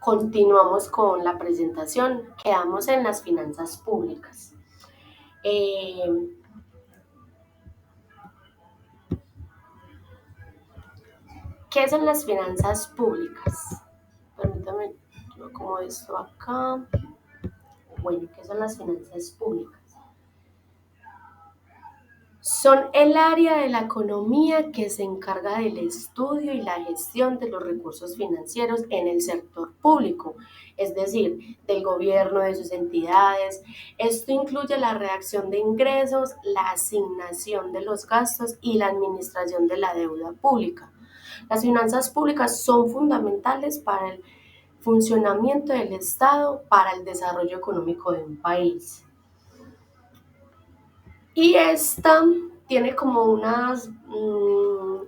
Continuamos con la presentación. Quedamos en las finanzas públicas. Eh, ¿Qué son las finanzas públicas? Permítame, yo como esto acá. Bueno, ¿qué son las finanzas públicas? Son el área de la economía que se encarga del estudio y la gestión de los recursos financieros en el sector público, es decir, del gobierno, de sus entidades. Esto incluye la redacción de ingresos, la asignación de los gastos y la administración de la deuda pública. Las finanzas públicas son fundamentales para el funcionamiento del Estado, para el desarrollo económico de un país. Y esta tiene como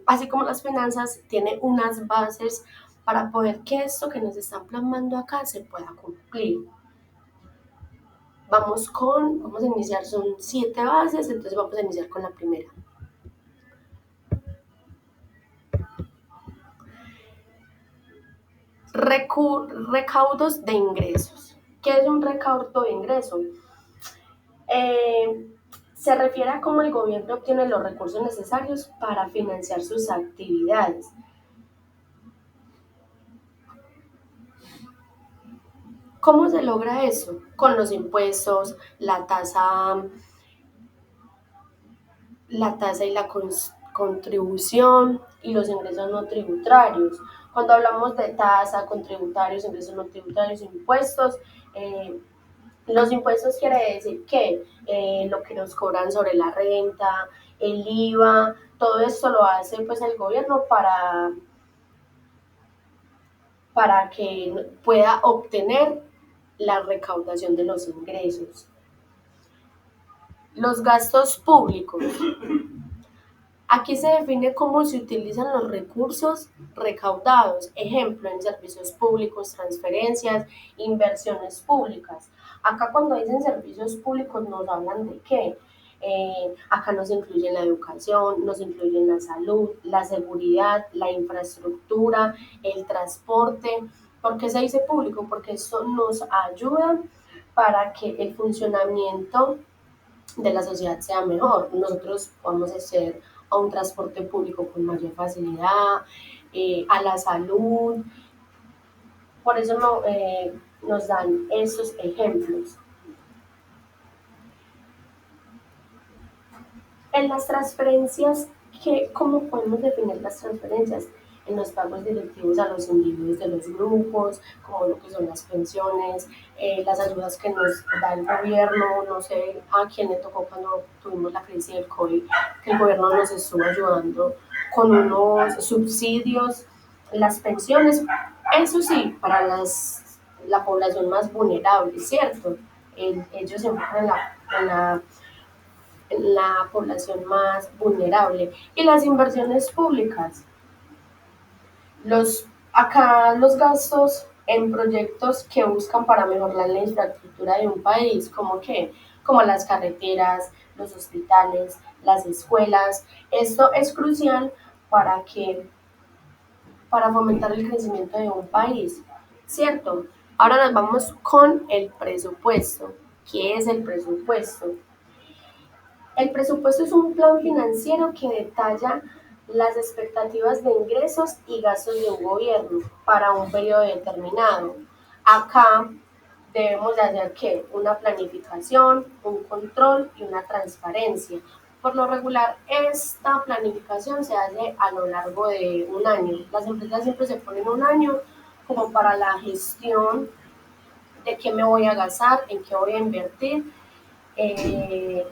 así como las finanzas, tiene unas bases para poder que esto que nos están plasmando acá se pueda cumplir. Vamos a iniciar, son 7 bases, entonces vamos a iniciar con la primera. Recaudos de ingresos. ¿Qué es un recaudo de ingresos? Se refiere a cómo el gobierno obtiene los recursos necesarios para financiar sus actividades. ¿Cómo se logra eso? Con los impuestos, la tasa y la contribución y los ingresos no tributarios. Cuando hablamos de tasa, contributarios, ingresos no tributarios, impuestos, los impuestos quiere decir que lo que nos cobran sobre la renta, el IVA, todo esto lo hace pues el gobierno para que pueda obtener la recaudación de los ingresos. Los gastos públicos. Aquí se define cómo se utilizan los recursos recaudados, ejemplo, en servicios públicos, transferencias, inversiones públicas. Acá cuando dicen servicios públicos nos hablan de qué. Acá nos incluye la educación, nos incluye la salud, la seguridad, la infraestructura, el transporte. ¿Por qué se dice público? Porque esto nos ayuda para que el funcionamiento de la sociedad sea mejor. Nosotros podemos acceder a un transporte público con mayor facilidad, a la salud. Por eso nos dan estos ejemplos. En las transferencias, ¿cómo podemos definir las transferencias? En los pagos directivos a los individuos de los grupos, como lo que son las pensiones, las ayudas que nos da el gobierno, no sé a quién le tocó cuando tuvimos la crisis del COVID, que el gobierno nos estuvo ayudando con unos subsidios, las pensiones, eso sí, para la población más vulnerable, ¿cierto? Ellos se enfocan en la población más vulnerable. Y las inversiones públicas. Acá los gastos en proyectos que buscan para mejorar la infraestructura de un país, como las carreteras, los hospitales, las escuelas. Esto es crucial para para fomentar el crecimiento de un país, ¿cierto? Ahora nos vamos con el presupuesto. ¿Qué es el presupuesto? El presupuesto es un plan financiero que detalla las expectativas de ingresos y gastos de un gobierno para un periodo determinado. Acá debemos de hacer ¿qué? Una planificación, un control y una transparencia. Por lo regular, esta planificación se hace a lo largo de un año. Las empresas siempre se ponen un año como para la gestión de qué me voy a gastar, en qué voy a invertir. Eh,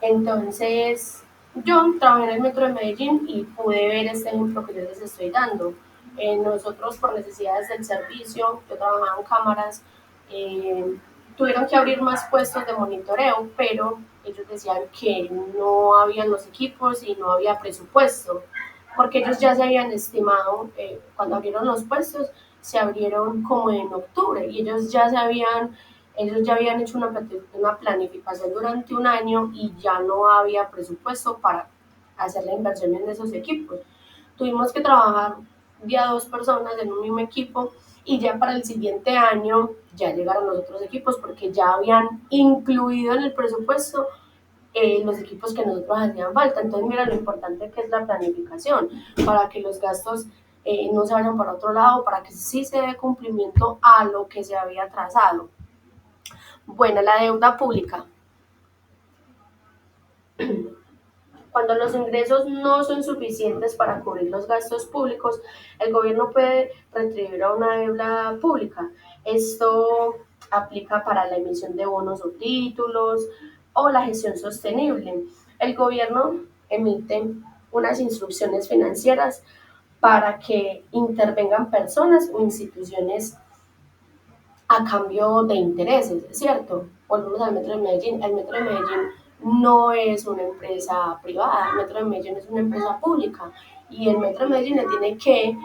entonces, yo trabajé en el metro de Medellín y pude ver este ejemplo que yo les estoy dando. Nosotros, por necesidades del servicio, yo trabajaba en cámaras, eh, tuvieron que abrir más puestos de monitoreo, pero ellos decían que no habían los equipos y no había presupuesto, porque ellos ya se habían estimado, cuando abrieron los puestos, se abrieron como en octubre y ellos ya habían hecho una planificación durante un año y ya no había presupuesto para hacer la inversión en esos equipos. Tuvimos que trabajar vi a 2 personas en un mismo equipo y ya para el siguiente año ya llegaron los otros equipos porque ya habían incluido en el presupuesto los equipos que nosotros hacían falta. Entonces, mira lo importante que es la planificación para que los gastos no se vayan para otro lado, para que sí se dé cumplimiento a lo que se había trazado. Bueno, la deuda pública. Cuando los ingresos no son suficientes para cubrir los gastos públicos, el gobierno puede retribuir a una deuda pública. Esto aplica para la emisión de bonos o títulos o la gestión sostenible. El gobierno emite unas instrucciones financieras para que intervengan personas o instituciones a cambio de intereses, ¿cierto? Volvemos al Metro de Medellín. El Metro de Medellín no es una empresa privada, el Metro de Medellín es una empresa pública y el Metro de Medellín le tiene que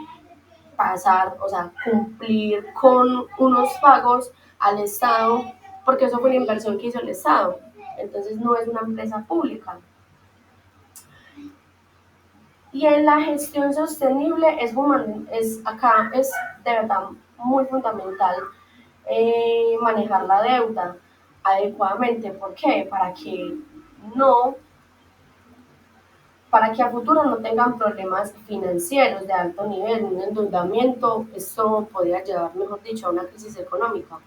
pasar, o sea, cumplir con unos pagos al Estado, porque eso fue una inversión que hizo el Estado. Entonces no es una empresa pública. Y en la gestión sostenible acá es de verdad muy fundamental manejar la deuda adecuadamente. ¿Por qué? No, para que a futuro no tengan problemas financieros de alto nivel, un endeudamiento, esto podría llevar, mejor dicho, a una crisis económica.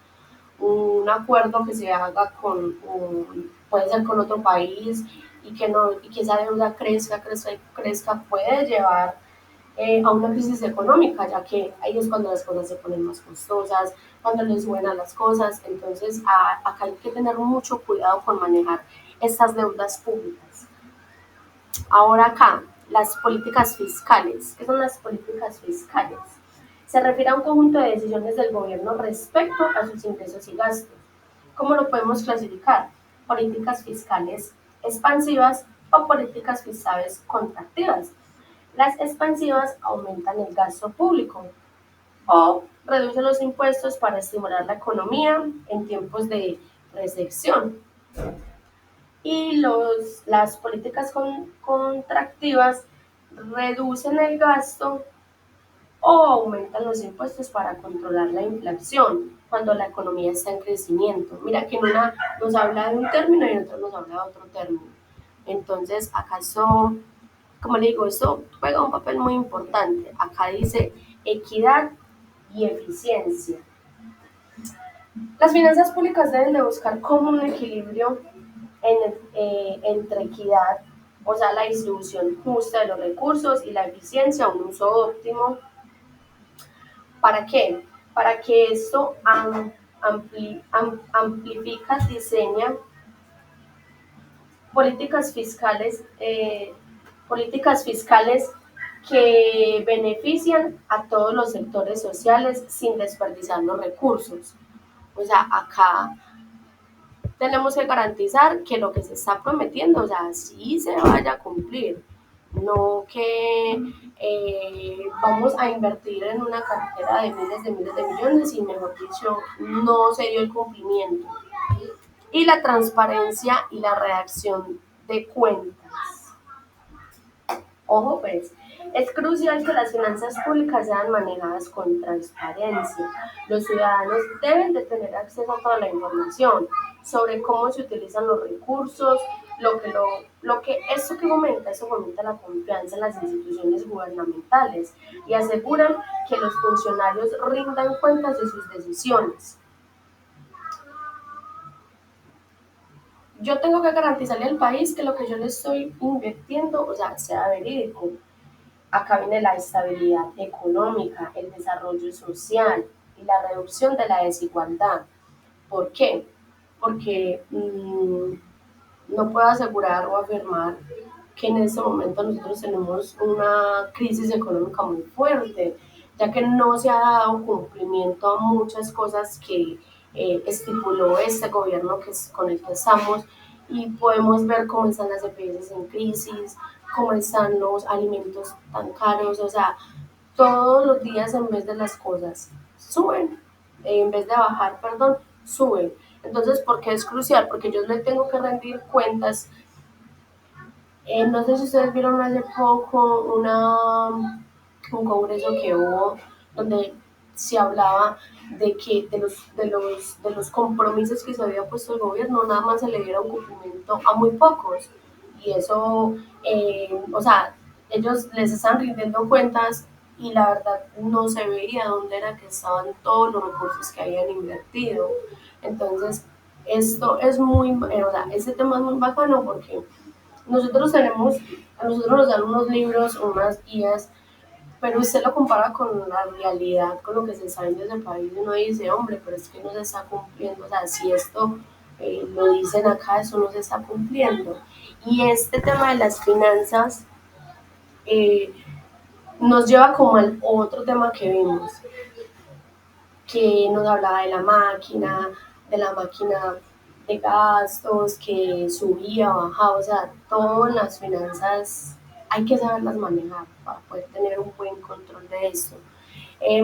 Un acuerdo que se haga puede ser con otro país y que, no, y que esa deuda crezca, puede llevar a una crisis económica, ya que ahí es cuando las cosas se ponen más costosas, cuando les suben a las cosas. Entonces, acá hay que tener mucho cuidado con manejar estas deudas públicas. Ahora acá, las políticas fiscales. ¿Qué son las políticas fiscales? Se refiere a un conjunto de decisiones del gobierno respecto a sus ingresos y gastos. ¿Cómo lo podemos clasificar? Políticas fiscales expansivas o políticas fiscales contractivas. Las expansivas aumentan el gasto público o reducen los impuestos para estimular la economía en tiempos de recesión. Y las políticas contractivas reducen el gasto o aumentan los impuestos para controlar la inflación cuando la economía está en crecimiento. Mira que en una nos habla de un término y en otra nos habla de otro término. Entonces, ¿acaso, como le digo, esto juega un papel muy importante? Acá dice equidad y eficiencia. Las finanzas públicas deben de buscar como un equilibrio entre equidad, o sea, la distribución justa de los recursos y la eficiencia, un uso óptimo. ¿Para qué? Para que esto amplifica, diseña políticas fiscales que benefician a todos los sectores sociales sin desperdiciar los recursos. O sea, acá tenemos que garantizar que lo que se está prometiendo, o sea, sí se vaya a cumplir. No que vamos a invertir en una cartera de miles de millones y, mejor dicho, no se dio el cumplimiento. Y la transparencia y la redacción de cuentas. Ojo, pues, es crucial que las finanzas públicas sean manejadas con transparencia. Los ciudadanos deben de tener acceso a toda la información sobre cómo se utilizan los recursos, eso fomenta la confianza en las instituciones gubernamentales y aseguran que los funcionarios rindan cuentas de sus decisiones. Yo tengo que garantizarle al país que lo que yo le estoy invirtiendo, o sea verídico. Acá viene la estabilidad económica, el desarrollo social y la reducción de la desigualdad. ¿Por qué? Porque no puedo asegurar o afirmar que en este momento nosotros tenemos una crisis económica muy fuerte, ya que no se ha dado cumplimiento a muchas cosas que estipuló este gobierno con el que estamos, y podemos ver cómo están las EPS en crisis, cómo están los alimentos tan caros, o sea, todos los días en vez de las cosas suben, en vez de bajar, perdón, suben. Entonces, ¿por qué es crucial? Porque yo le tengo que rendir cuentas. No sé si ustedes vieron hace poco un congreso que hubo donde se hablaba de que de los compromisos que se había puesto el gobierno, nada más se le diera un cumplimiento a muy pocos. Y eso, o sea, ellos les están rindiendo cuentas y la verdad no se veía dónde era que estaban todos los recursos que habían invertido. Entonces, esto es muy, o sea, este tema es muy bacano porque nosotros tenemos, a nosotros nos dan unos libros, unas guías, pero usted lo compara con la realidad, con lo que se sabe en ese país, y uno dice, hombre, pero es que no se está cumpliendo, o sea, si esto lo dicen acá, eso no se está cumpliendo. Y este tema de las finanzas eh, nos lleva como al otro tema que vimos, que nos hablaba de la máquina de gastos, que subía, bajaba, o sea, todas las finanzas hay que saberlas manejar para poder tener un buen control de esto.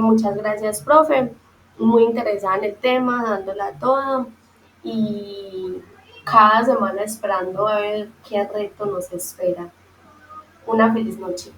Muchas gracias, profe. Muy interesada en el tema, dándola toda y cada semana esperando a ver qué reto nos espera. Una feliz noche.